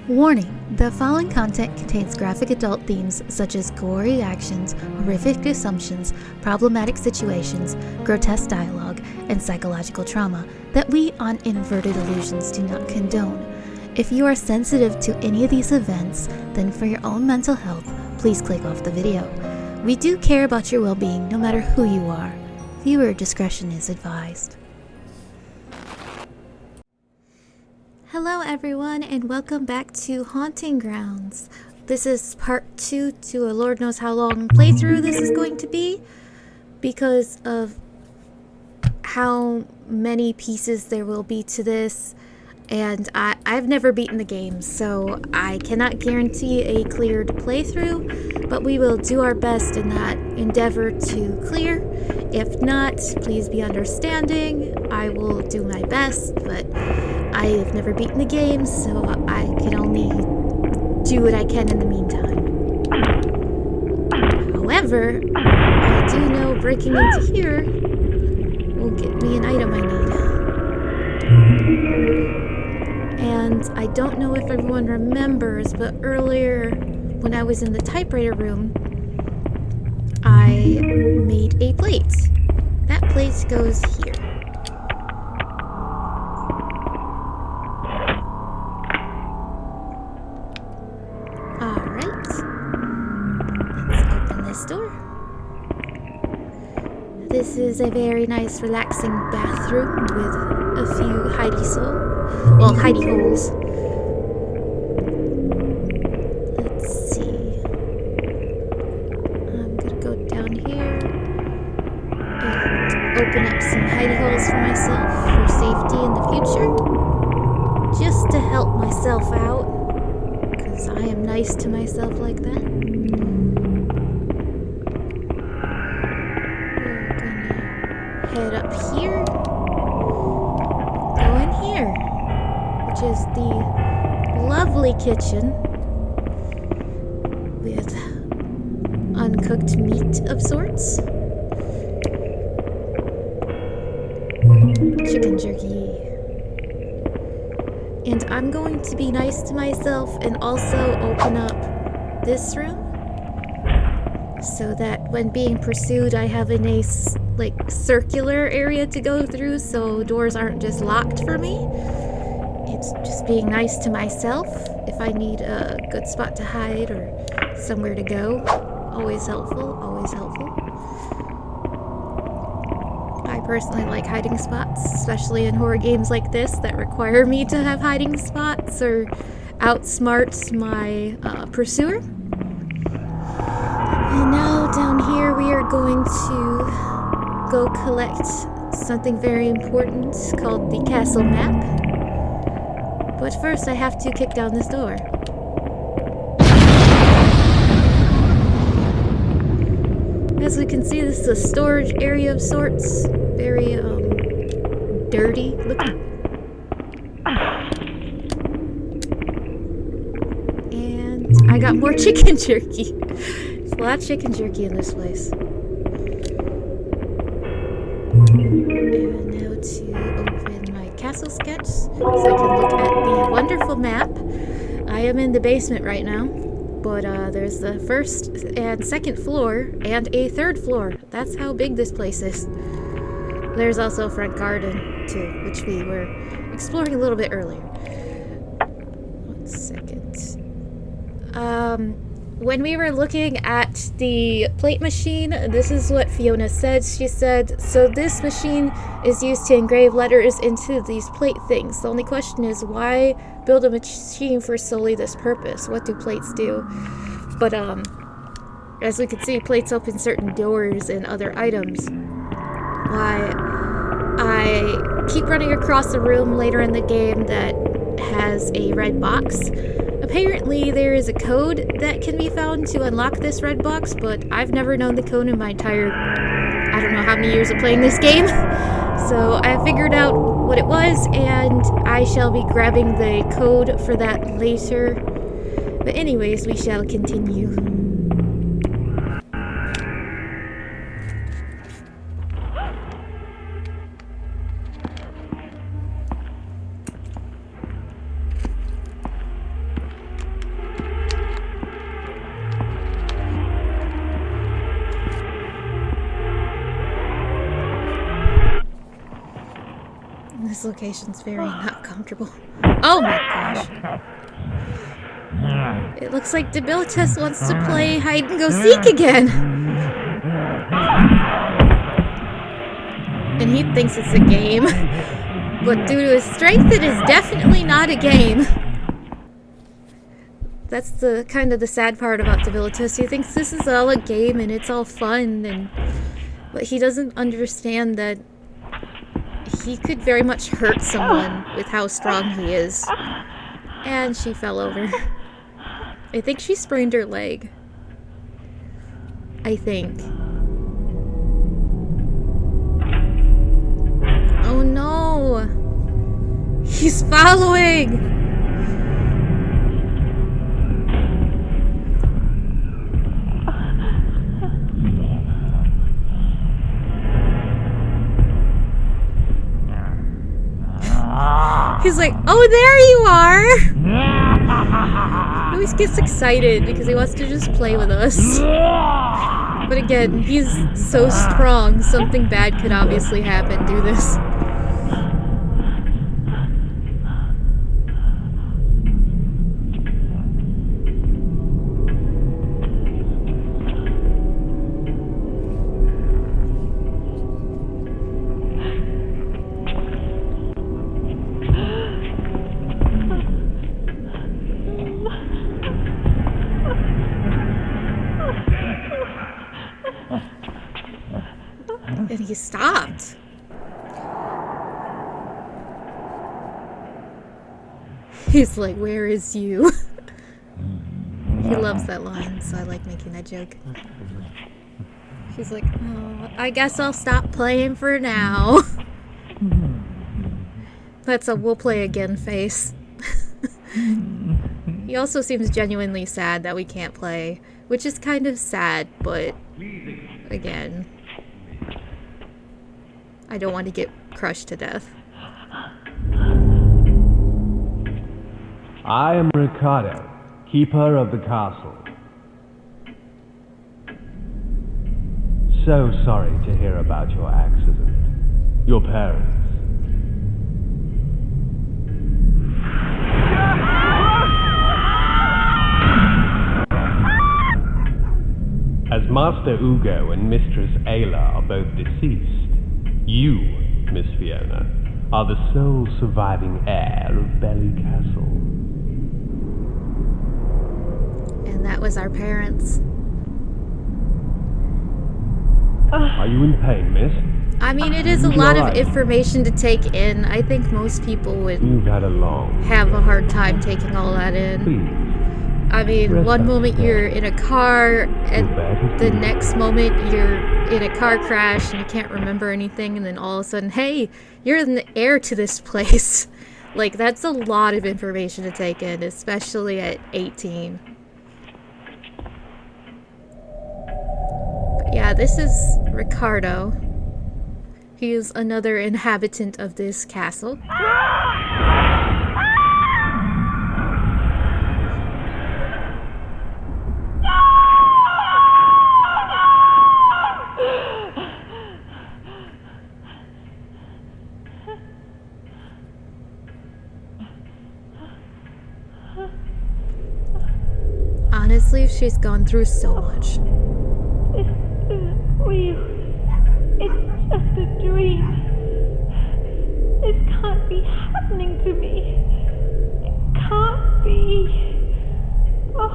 Warning: the following content contains graphic adult themes such as gory actions, horrific assumptions, problematic situations, grotesque dialogue, and psychological trauma that we on Inverted Illusions do not condone. If you are sensitive to any of these events, then for your own mental health, please click off the video. We do care about your well-being no matter who you are. Viewer discretion is advised. Hello everyone, and welcome back to Haunting Grounds. This is part 2 to a Lord knows how long playthrough this is going to be because of how many pieces there will be to this, and I've never beaten the game, so I cannot guarantee a cleared playthrough, but we will do our best in that endeavor to clear. If not, please be understanding. I will do my best, but I have never beaten the game, so I can only do what I can in the meantime. However, I do know breaking into here will get me an item I need. And I don't know if everyone remembers, but earlier when I was in the typewriter room, I made a plate. That plate goes here. Alright. Let's open this door. This is a very nice, relaxing bathroom with a few hidey holes. Let's see. I'm gonna go down here and open up some hidey holes for myself for safety in the future. Just to help myself out, because I am nice to myself like that. We're gonna head up here. Go in here, which is the lovely kitchen with uncooked meat of sorts. Chicken jerky. And I'm going to be nice to myself and also open up this room so that when being pursued I have a nice circular area to go through so doors aren't just locked for me. It's just being nice to myself if I need a good spot to hide or somewhere to go. Always helpful, always helpful. I personally like hiding spots, especially in horror games like this that require me to have hiding spots or outsmart my pursuer. And now down here we are going to go collect something very important called the castle map. But first I have to kick down this door. As we can see, this is a storage area of sorts. Very, dirty looking. And I got more chicken jerky. There's a lot of chicken jerky in this place. And now to open my castle sketch so I can look at the wonderful map. I am in the basement right now. But there's the first and second floor and a third floor. That's how big this place is. There's also a front garden too, which we were exploring a little bit earlier. 1 second. When we were looking at the plate machine, this is what Fiona said. She said, so this machine is used to engrave letters into these plate things. The only question is, why build a machine for solely this purpose? What do plates do? But as we can see, plates open certain doors and other items. Why I keep running across a room later in the game that has a red box. Apparently there is a code that can be found to unlock this red box, but I've never known the code in my entire, I don't know how many years of playing this game. So I figured out what it was, and I shall be grabbing the code for that later. But anyways, we shall continue. This location's very not comfortable. Oh my gosh. It looks like Debilitus wants to play hide and go seek again. And he thinks it's a game. But due to his strength, it is definitely not a game. That's the kind of the sad part about Debilitus. He thinks this is all a game and it's all fun, but he doesn't understand that he could very much hurt someone with how strong he is. And she fell over. I think she sprained her leg. I think. Oh no! He's following! He's like, oh, there you are! He always gets excited because he wants to just play with us. But again, he's so strong, something bad could obviously happen. Do this. And he stopped. He's like, where is you? He loves that line, so I like making that joke. He's like, oh, I guess I'll stop playing for now. That's a we'll play again face. He also seems genuinely sad that we can't play, which is kind of sad, but again, I don't want to get crushed to death. I am Ricardo, keeper of the castle. So sorry to hear about your accident. Your parents. As Master Ugo and Mistress Ayla are both deceased, you, Miss Fiona, are the sole surviving heir of Belli Castle. And that was our parents. Are you in pain, miss? I mean, it is a lot of information to take in. I think most people would You've had a long have a hard time taking all that in. Please. I mean, one moment you're in a car, and the next moment you're in a car crash and you can't remember anything, and then all of a sudden, hey, you're the heir to this place. Like, that's a lot of information to take in, especially at 18. But yeah, this is Ricardo. He is another inhabitant of this castle. Honestly, she's gone through so much. This isn't real. It's just a dream. This can't be happening to me. It can't be. Oh.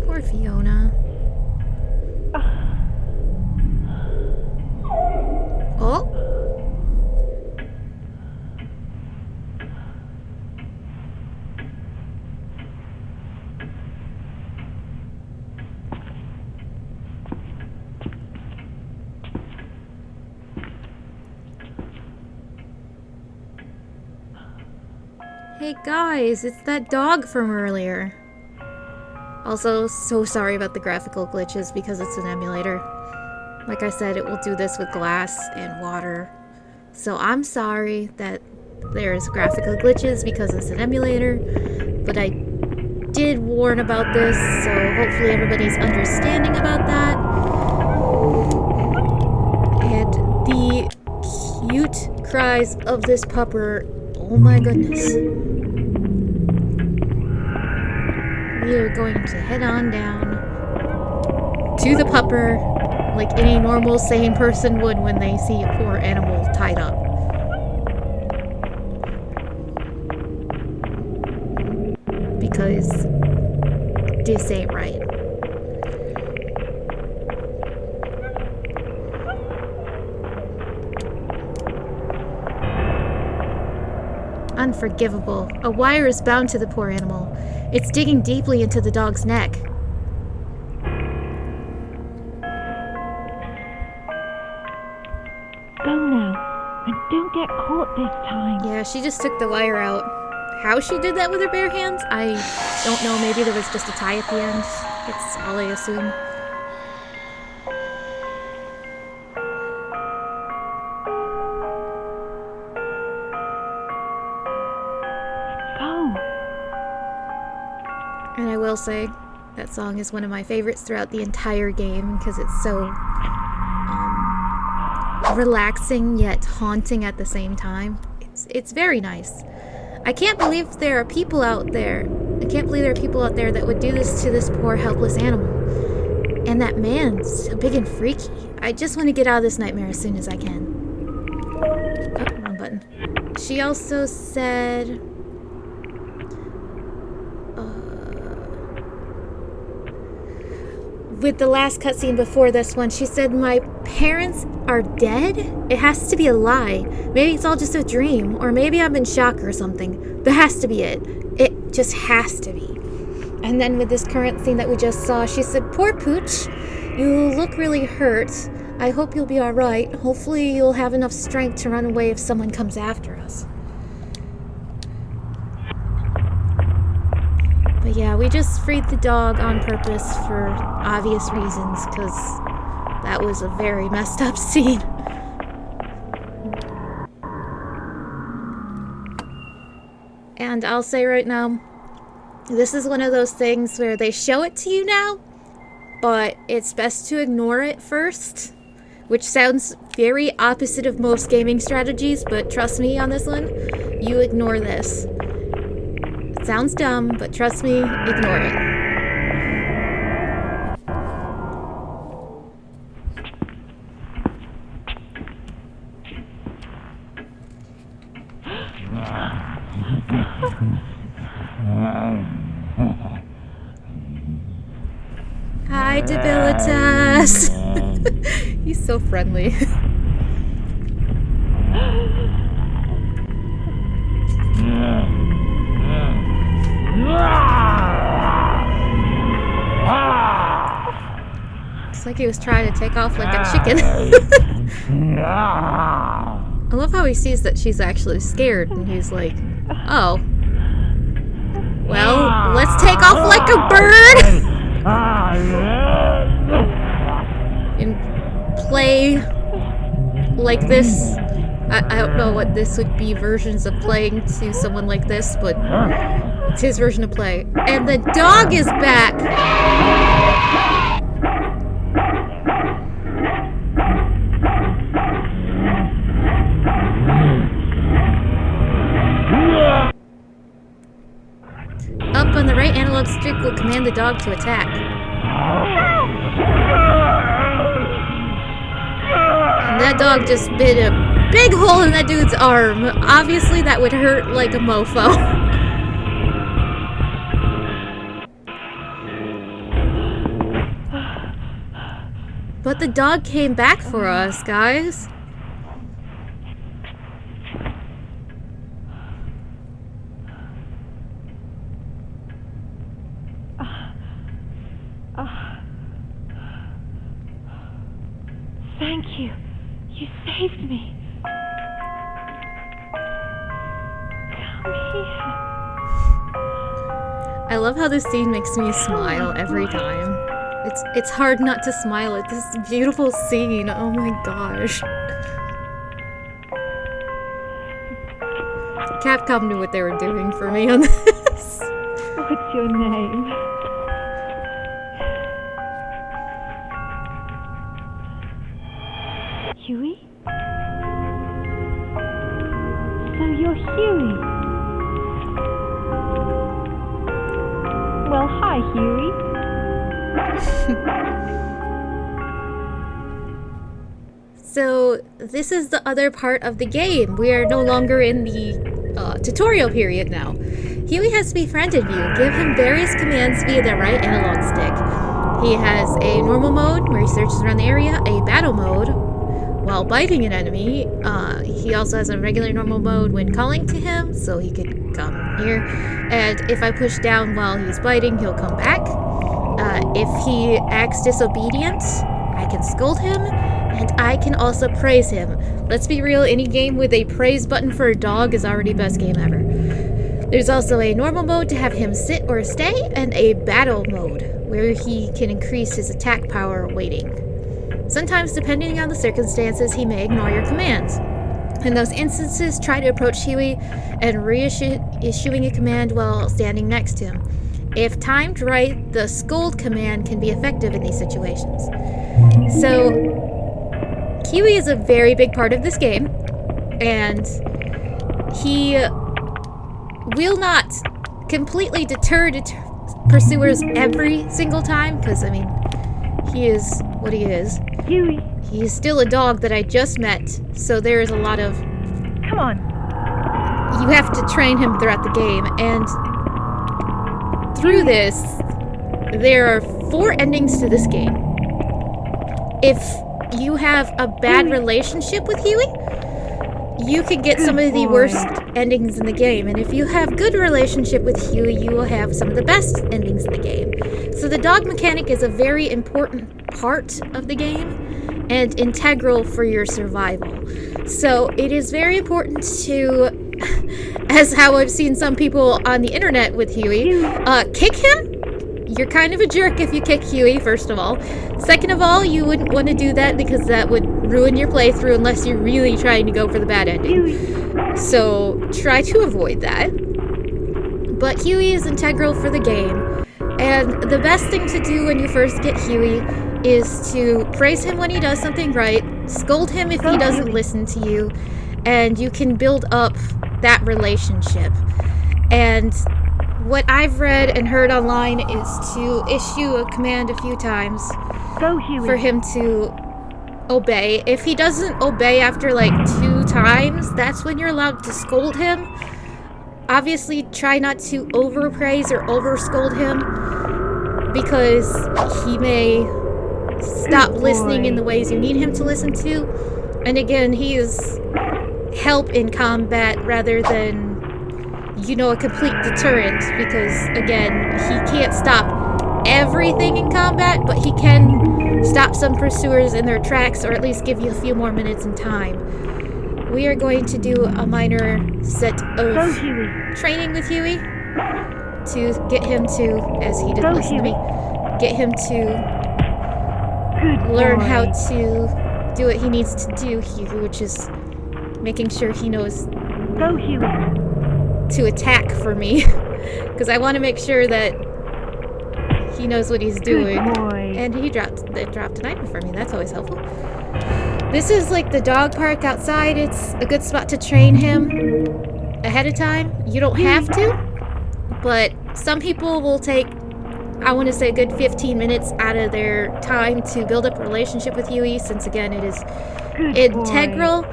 Poor Fiona. Oh. Hey guys, it's that dog from earlier. Also, so sorry about the graphical glitches because it's an emulator. Like I said, it will do this with glass and water. So I'm sorry that there's graphical glitches because it's an emulator, but I did warn about this, so hopefully everybody's understanding about that. And the mute cries of this pupper. Oh my goodness. We are going to head on down to the pupper like any normal sane person would when they see a poor animal tied up. Because this ain't right. Unforgivable. A wire is bound to the poor animal. It's digging deeply into the dog's neck. Go now, and don't get caught this time. Yeah, she just took the wire out. How she did that with her bare hands, I don't know. Maybe there was just a tie at the end. That's all I assume. Go. And I will say, that song is one of my favorites throughout the entire game because it's so relaxing yet haunting at the same time. It's very nice. I can't believe there are people out there. I can't believe there are people out there that would do this to this poor helpless animal. And that man's so big and freaky. I just want to get out of this nightmare as soon as I can. Oh, wrong button. She also said... with the last cutscene before this one, she said, "My parents are dead? It has to be a lie. Maybe it's all just a dream, or maybe I'm in shock or something. That has to be it. It just has to be." And then with this current scene that we just saw, she said, "Poor Pooch, you look really hurt. I hope you'll be alright. Hopefully you'll have enough strength to run away if someone comes after us." But yeah, we just freed the dog on purpose for obvious reasons, because that was a very messed up scene. And I'll say right now, this is one of those things where they show it to you now, but it's best to ignore it first, which sounds very opposite of most gaming strategies, but trust me on this one, you ignore this. It sounds dumb, but trust me, ignore it. Hi, Debilitas! He's so friendly. Looks like he was trying to take off like a chicken. I love how he sees that she's actually scared and he's like, "Oh. Well, let's take off like a bird!" And play like this. I don't know what this would be versions of playing to someone like this, but it's his version of play. And the dog is back! Up on the right analog stick will command the dog to attack. And that dog just bit a big hole in that dude's arm. Obviously that would hurt like a mofo. But the dog came back for us, guys. Thank you. You saved me. Come here. I love how this scene makes me smile every time. It's hard not to smile at this beautiful scene. Oh my gosh. Capcom knew what they were doing for me on this. What's your name? Hewie? So you're Hewie. Well, hi, Hewie. So this is the other part of the game. We are no longer in the tutorial period now. Hewie has befriended you. Give him various commands via the right analog stick. He has a normal mode where he searches around the area, a battle mode while biting an enemy. He also has a regular normal mode when calling to him, so he could come here. And if I push down while he's biting, he'll come back. If he acts disobedient, I can scold him, and I can also praise him. Let's be real, any game with a praise button for a dog is already best game ever. There's also a normal mode to have him sit or stay, and a battle mode, where he can increase his attack power waiting. Sometimes, depending on the circumstances, he may ignore your commands. In those instances, try to approach Hewie and issuing a command while standing next to him. If timed right, the scold command can be effective in these situations. So, Hewie is a very big part of this game, and he will not completely deter pursuers every single time, because, I mean, he is what he is. Hewie, He is still a dog that I just met, so there is a lot of... come on. You have to train him throughout the game, and through this, there are 4 endings to this game. If you have a bad relationship with Hewie, you can get some of the worst endings in the game, and if you have good relationship with Hewie, you will have some of the best endings in the game. So the dog mechanic is a very important part of the game and integral for your survival. So it is very important to, as how I've seen some people on the internet with Hewie, kick him. You're kind of a jerk if you kick Hewie, first of all. Second of all, you wouldn't want to do that because that would ruin your playthrough unless you're really trying to go for the bad ending. So try to avoid that. But Hewie is integral for the game. And the best thing to do when you first get Hewie is to praise him when he does something right, scold him if he doesn't listen to you, and you can build up that relationship. And what I've read and heard online is to issue a command a few times Go, Hewie. for him to obey. If he doesn't obey after like 2 times, that's when you're allowed to scold him. Obviously, try not to overpraise or overscold him because he may stop listening in the ways you need him to listen to. And again, he is help in combat rather than, you know, a complete deterrent, because again, he can't stop everything in combat, but he can stop some pursuers in their tracks, or at least give you a few more minutes in time. We are going to do a minor set of training with Hewie to get him to, as he didn't listen to me, get him to learn how to do what he needs to do here, which is making sure he knows Go, Hewie. to attack for me, because I want to make sure that he knows what he's doing. Good boy. And he dropped an item for me. That's always helpful. This is like the dog park outside. It's a good spot to train him ahead of time. You don't have to, but some people will take, I want to say, a good 15 minutes out of their time to build up a relationship with Hewie, since again, it is integral.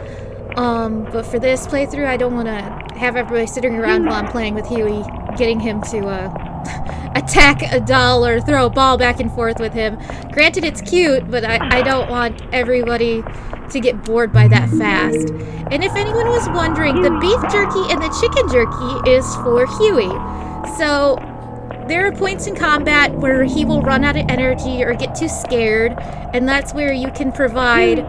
But for this playthrough, I don't want to have everybody sitting around while I'm playing with Hewie, getting him to attack a doll or throw a ball back and forth with him. Granted, it's cute, but I don't want everybody to get bored by that fast. And if anyone was wondering, the beef jerky and the chicken jerky is for Hewie. So there are points in combat where he will run out of energy or get too scared, and that's where you can provide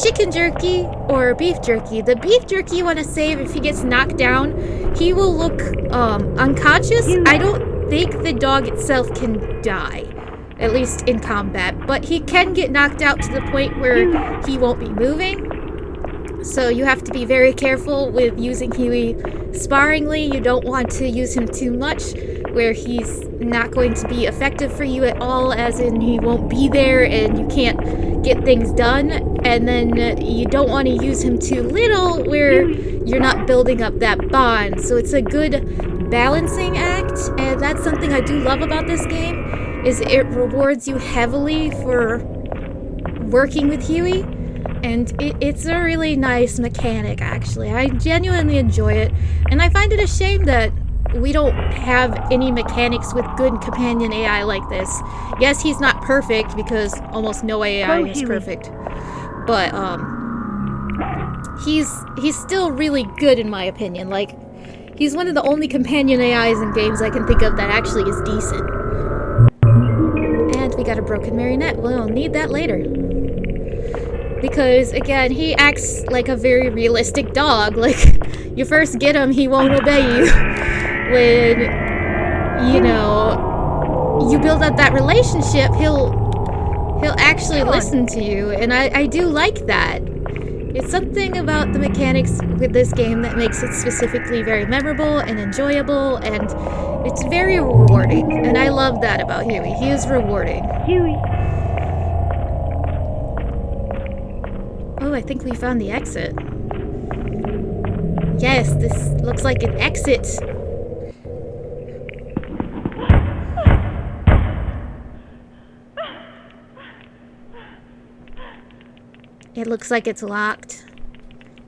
chicken jerky or beef jerky. The beef jerky you want to save if he gets knocked down. He will look unconscious. I don't think the dog itself can die, at least in combat, but he can get knocked out to the point where he won't be moving. So you have to be very careful with using Hewie sparingly. You don't want to use him too much where he's not going to be effective for you at all, as in he won't be there and you can't get things done. And then you don't want to use him too little where you're not building up that bond. So it's a good balancing act, and that's something I do love about this game, is it rewards you heavily for working with Hewie, and it's a really nice mechanic, actually. I genuinely enjoy it, and I find it a shame that we don't have any mechanics with good companion AI like this. Yes, he's not perfect, because almost no AI is perfect, but he's still really good in my opinion. Like, he's one of the only companion AIs in games I can think of that actually is decent. And we got a broken marionette. We'll need that later. Because, again, he acts like a very realistic dog. Like, you first get him, he won't obey you. When, you know, you build up that relationship, he'll actually listen to you, and I do like that. It's something about the mechanics with this game that makes it specifically very memorable and enjoyable, and it's very rewarding, and I love that about Hewie. He is rewarding. Hewie. Oh, I think we found the exit. Yes, this looks like an exit. It looks like it's locked,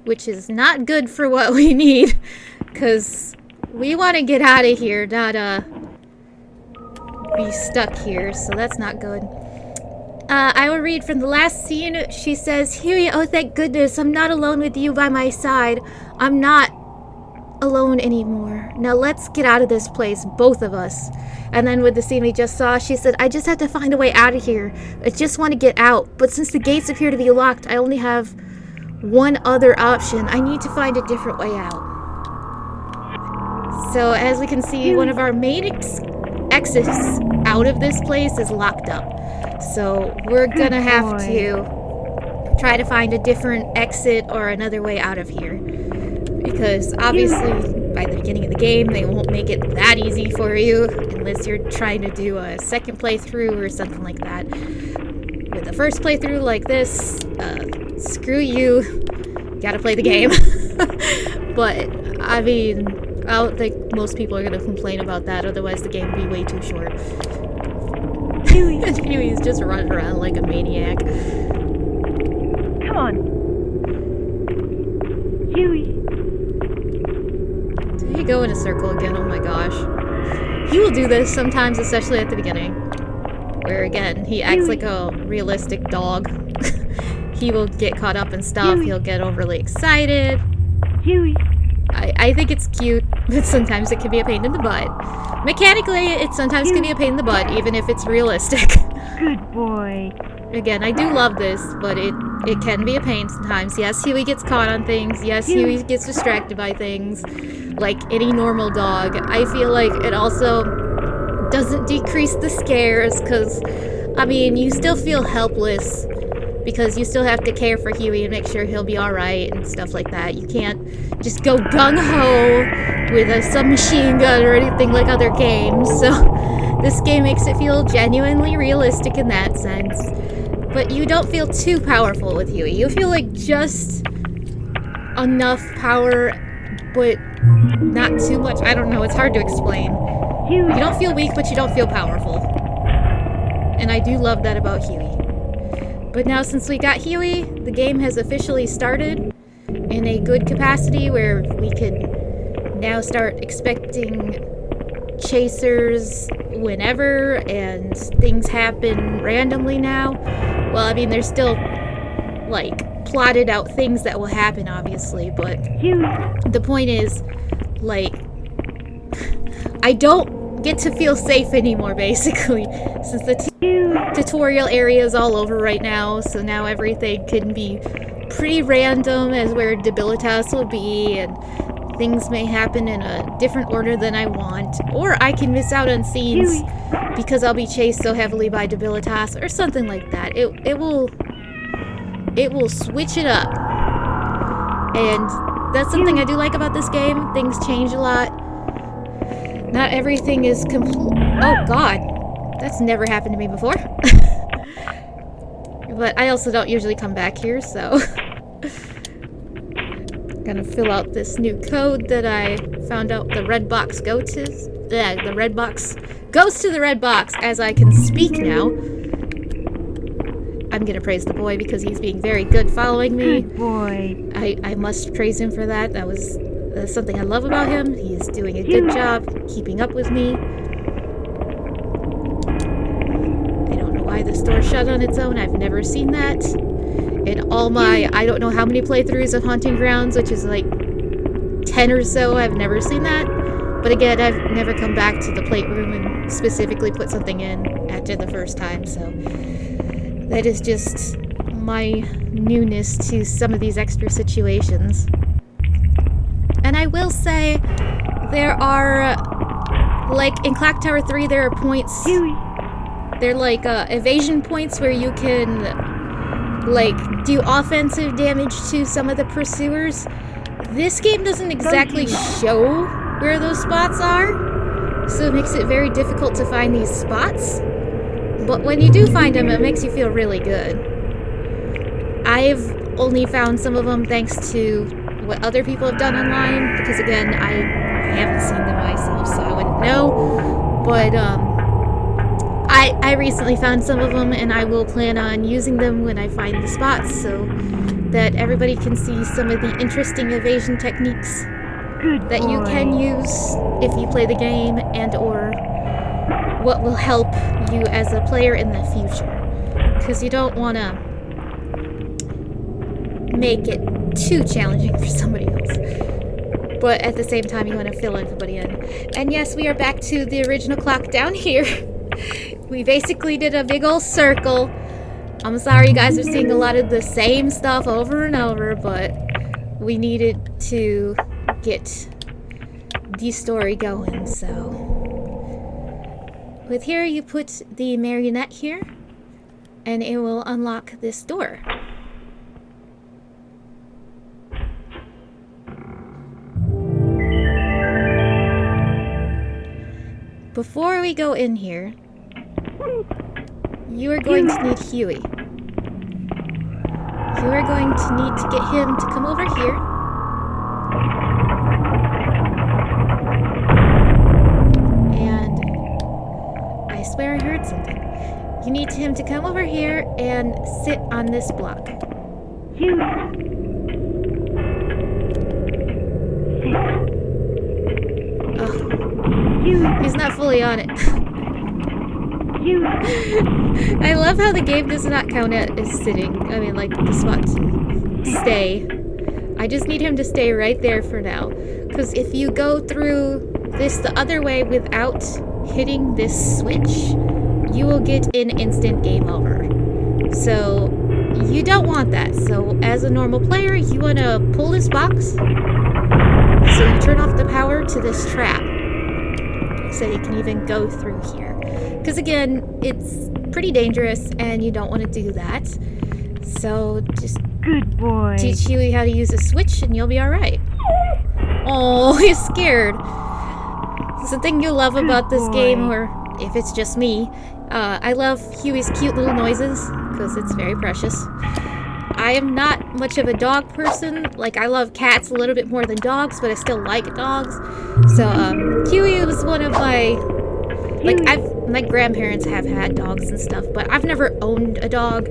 which is not good for what we need, because we want to get out of here, not be stuck here, so that's not good. I will read from the last scene. She says, Hewie, oh thank goodness, I'm not alone with you by my side. I'm not alone anymore. Now let's get out of this place, both of us. And then with the scene we just saw, she said, I just have to find a way out of here. I just want to get out. But since the gates appear to be locked, I only have one other option. I need to find a different way out. So as we can see, one of our main exits out of this place is locked up. So we're gonna have to try to find a different exit or another way out of here. Because obviously, by the beginning of the game, they won't make it that easy for you unless you're trying to do a second playthrough or something like that. With the first playthrough like this, screw you, gotta play the game. But, I mean, I don't think most people are gonna complain about that, otherwise the game would be way too short. Hewie's just running around like a maniac. Come on. Hewie. Did he go in a circle again? Oh my gosh. He will do this sometimes, especially at the beginning. Where again, he acts like a realistic dog. He will get caught up in stuff, he'll get overly excited. Hewie. I think it's cute, but sometimes it can be a pain in the butt. Mechanically, it sometimes can be a pain in the butt, even if it's realistic. Good boy. Again, I do love this, but it can be a pain sometimes. Yes, Hewie gets caught on things. Yes, Hewie gets distracted by things, like any normal dog. I feel like it also doesn't decrease the scares, because, I mean, you still feel helpless, because you still have to care for Hewie and make sure he'll be alright and stuff like that. You can't just go gung-ho with a submachine gun or anything like other games, so this game makes it feel genuinely realistic in that sense. But you don't feel too powerful with Hewie. You feel like just enough power, but not too much. I don't know, it's hard to explain. You don't feel weak, but you don't feel powerful. And I do love that about Hewie. But now since we got Hewie, the game has officially started in a good capacity where we can now start expecting chasers whenever, and things happen randomly now. Well, I mean, there's still, like, plotted out things that will happen, obviously, but the point is, like, I don't get to feel safe anymore, basically, since the tutorial area is all over right now, so now everything can be pretty random as where Debilitas will be, and things may happen in a different order than I want, or I can miss out on scenes because I'll be chased so heavily by Debilitas, or something like that. It will switch it up, and that's something I do like about this game. Things change a lot. Not everything is oh god, that's never happened to me before. But I also don't usually come back here, so Gonna fill out this new code that I found out the red box goes to. The red box goes to the red box as I can speak now. I'm gonna praise the boy because he's being very good following me. Good boy. I must praise him for that. That's something I love about him. He is doing a good job keeping up with me. I don't know why this door shut on its own. I've never seen that. In all my, I don't know how many playthroughs of Haunting Grounds, which is like 10 or so, I've never seen that. But again, I've never come back to the plate room and specifically put something in after the first time, so that is just my newness to some of these extra situations. And I will say, there are, like in Clock Tower 3, there are points, they're like evasion points where you can like do offensive damage to some of the pursuers. This game doesn't exactly show where those spots are, so it makes it very difficult to find these spots. But when you do find them, it makes you feel really good. I've only found some of them thanks to what other people have done online, because again, I haven't seen them myself, so I wouldn't know. But I recently found some of them, and I will plan on using them when I find the spots, so that everybody can see some of the interesting evasion techniques that you can use if you play the game, and or what will help you as a player in the future. Because you don't want to make it too challenging for somebody else. But at the same time, you want to fill everybody in. And yes, we are back to the original clock down here. We basically did a big old circle. I'm sorry you guys are seeing a lot of the same stuff over and over, but we needed to get the story going, so. With here, you put the marionette here, and it will unlock this door. Before we go in here, you are going to need Hewie. You are going to need to get him to come over here. And I swear I heard something. You need him to come over here and sit on this block. Oh, he's not fully on it. I love how the game does not count it as sitting. I mean, like, the spot to stay. I just need him to stay right there for now. Because if you go through this the other way without hitting this switch, you will get an instant game over. So, you don't want that. So, as a normal player, you want to pull this box. So you turn off the power to this trap. So you can even go through here. Because again, it's pretty dangerous and you don't want to do that. So just Good boy. teach Hewie how to use a switch and you'll be alright. Oh, he's scared. It's the thing you love about this game, or if it's just me, I love Hewie's cute little noises because it's very precious. I am not much of a dog person. Like, I love cats a little bit more than dogs, but I still like dogs. So, Hewie was one of my... Like, my grandparents have had dogs and stuff, but I've never owned a dog.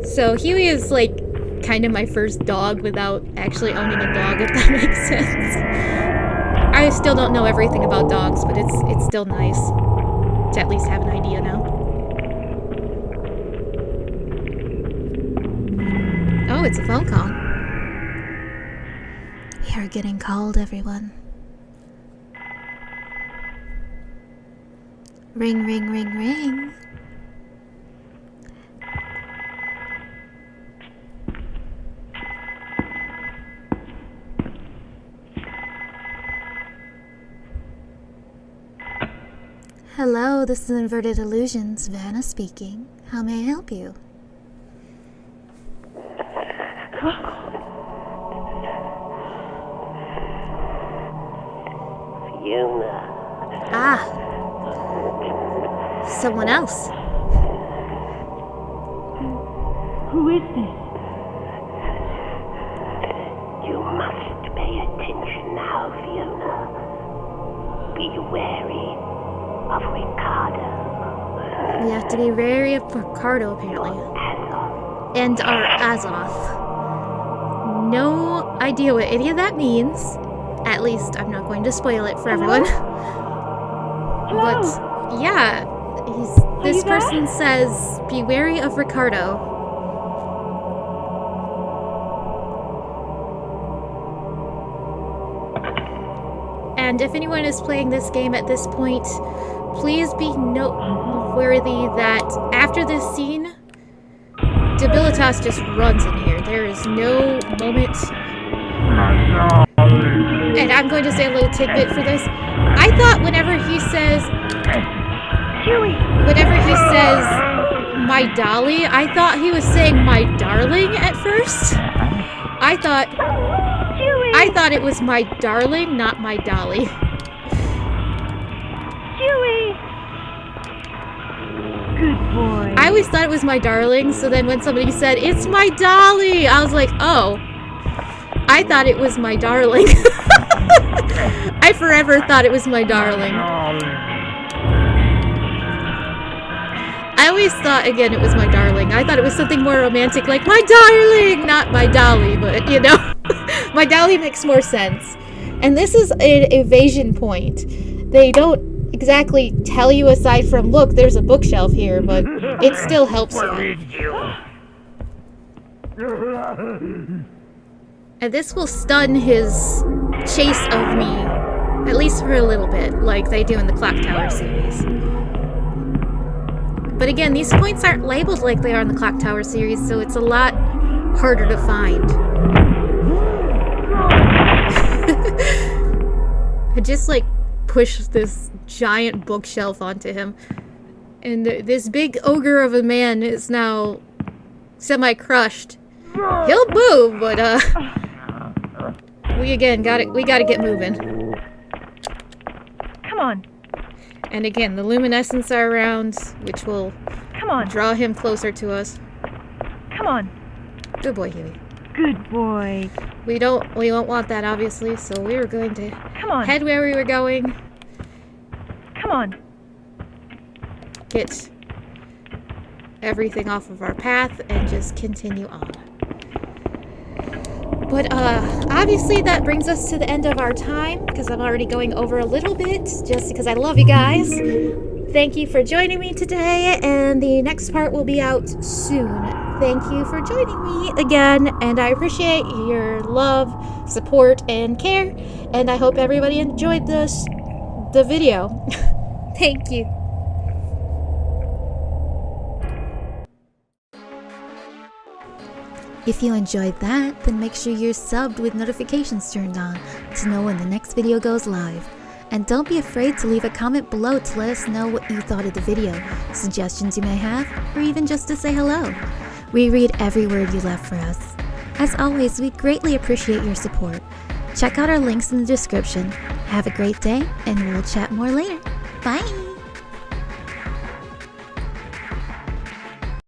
So, Hewie is, like, kind of my first dog without actually owning a dog, if that makes sense. I still don't know everything about dogs, but it's still nice to at least have an idea now. Oh, it's a phone call. We are getting called, everyone. Ring, ring, ring, ring. Hello, this is Inverted Illusions. Vanna speaking. How may I help you? Ah, someone else. Who is this? You must have to be wary of Ricardo, apparently. And our Azoth. No idea what any of that means. At least, I'm not going to spoil it for everyone. But, yeah. This person says, be wary of Ricardo. And if anyone is playing this game at this point, please be noteworthy that after this scene, Debilitas just runs in here. There is no moment. And I'm going to say a little tidbit for this. I thought whenever he says, my dolly, I thought he was saying my darling at first. I thought it was my darling, not my dolly. Good boy. I always thought it was my darling, so then when somebody said, it's my dolly, I was like, oh. I thought it was my darling. I forever thought it was my darling. I always thought, again, it was my darling. I thought it was something more romantic, like my darling, not my dolly, but, you know. My dolly makes more sense. And this is an evasion point. They don't exactly tell you aside from, look, there's a bookshelf here, but it still helps you. And this will stun his chase of me, at least for a little bit, like they do in the Clock Tower series. But again, these points aren't labeled like they are in the Clock Tower series, so it's a lot harder to find. I just like pushed this giant bookshelf onto him, and this big ogre of a man is now semi-crushed. He'll move, but we gotta get moving. Come on. And again, the luminescents are around, which will draw him closer to us. Come on. Good boy, Hewie. Good boy. We won't want that, obviously, so we were going to head where we were going. Come on. Get everything off of our path and just continue on. But obviously that brings us to the end of our time, because I'm already going over a little bit, just because I love you guys. Thank you for joining me today, and the next part will be out soon. Thank you for joining me again, and I appreciate your love, support, and care, and I hope everybody enjoyed the video. Thank you. If you enjoyed that, then make sure you're subbed with notifications turned on to know when the next video goes live. And don't be afraid to leave a comment below to let us know what you thought of the video, suggestions you may have, or even just to say hello. We read every word you left for us. As always, we greatly appreciate your support. Check out our links in the description. Have a great day, and we'll chat more later. Bye!